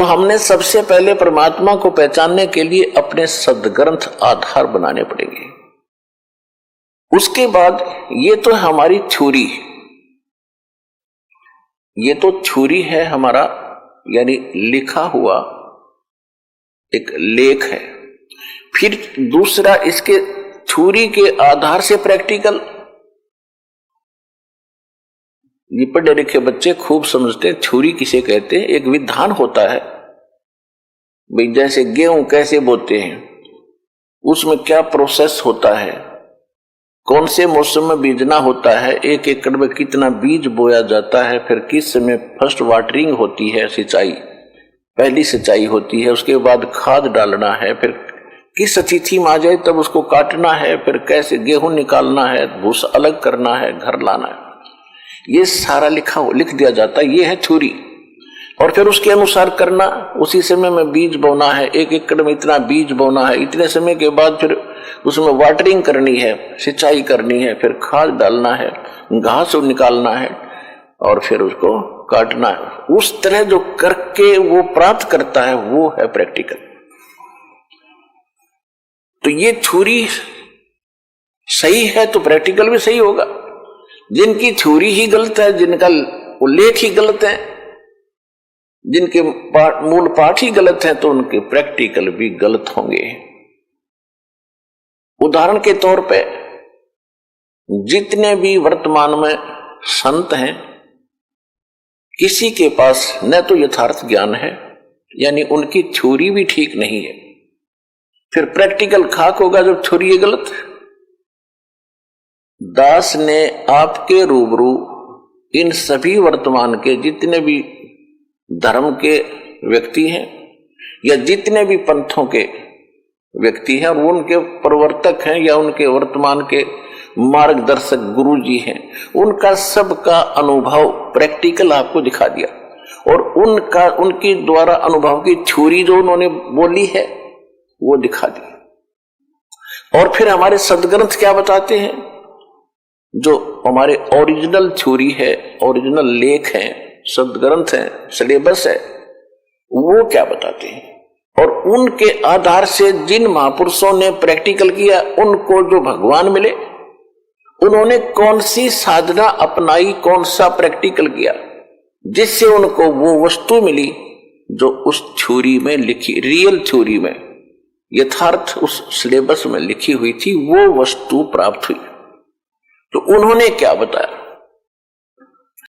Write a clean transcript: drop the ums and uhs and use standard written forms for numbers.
तो हमने सबसे पहले परमात्मा को पहचानने के लिए अपने सदग्रंथ आधार बनाने पड़ेंगे। उसके बाद ये तो हमारी थ्योरी, ये तो थ्योरी है हमारा, यानी लिखा हुआ एक लेख है। फिर दूसरा, इसके थ्योरी के आधार से प्रैक्टिकल। ये पढ़े लिखे बच्चे खूब समझते हैं थ्योरी किसे कहते हैं। एक विधान होता है भाई, जैसे गेहूं कैसे बोते हैं, उसमें क्या प्रोसेस होता है, कौन से मौसम में बीजना होता है, एक एकड़ में कितना बीज बोया जाता है, फिर किस समय फर्स्ट वाटरिंग होती है, सिंचाई पहली सिंचाई होती है, उसके बाद खाद डालना है, फिर किस तिथि में आ जाए तब उसको काटना है, फिर कैसे गेहूं निकालना है, भूसा अलग करना है, घर लाना है, ये सारा लिख दिया जाता है। ये है थ्योरी। और फिर उसके अनुसार करना, उसी समय में बीज बोना है, एक एकड़ में इतना बीज बोना है, इतने समय के बाद फिर उसमें वाटरिंग करनी है, सिंचाई करनी है, फिर खाद डालना है, घास निकालना है और फिर उसको काटना है। उस तरह जो करके वो प्राप्त करता है वो है प्रैक्टिकल। तो ये थ्योरी सही है तो प्रैक्टिकल भी सही होगा। जिनकी थ्योरी ही गलत है, जिनका उल्लेख ही गलत है, जिनके मूल पाठ ही गलत है, तो उनके प्रैक्टिकल भी गलत होंगे। उदाहरण के तौर पे जितने भी वर्तमान में संत हैं, किसी के पास न तो यथार्थ ज्ञान है, यानी उनकी थ्योरी भी ठीक नहीं है। फिर प्रैक्टिकल खाक होगा जब थ्योरी गलत है। दास ने आपके रूबरू इन सभी वर्तमान के जितने भी धर्म के व्यक्ति हैं या जितने भी पंथों के व्यक्ति हैं और उनके प्रवर्तक हैं या उनके वर्तमान के मार्गदर्शक गुरु जी हैं, उनका सबका अनुभव प्रैक्टिकल आपको दिखा दिया और उनकी द्वारा अनुभव की थ्योरी जो उन्होंने बोली है वो दिखा दी। और फिर हमारे सदग्रंथ क्या बताते हैं, जो हमारे ओरिजिनल थ्योरी है, ओरिजिनल लेख है, सदग्रंथ है, सिलेबस है, वो क्या बताते हैं। और उनके आधार से जिन महापुरुषों ने प्रैक्टिकल किया, उनको जो भगवान मिले, उन्होंने कौन सी साधना अपनाई, कौन सा प्रैक्टिकल किया, जिससे उनको वो वस्तु मिली जो उस थ्योरी में लिखी, रियल थ्योरी में, यथार्थ उस सिलेबस में लिखी हुई थी, वो वस्तु प्राप्त हुई। तो उन्होंने क्या बताया,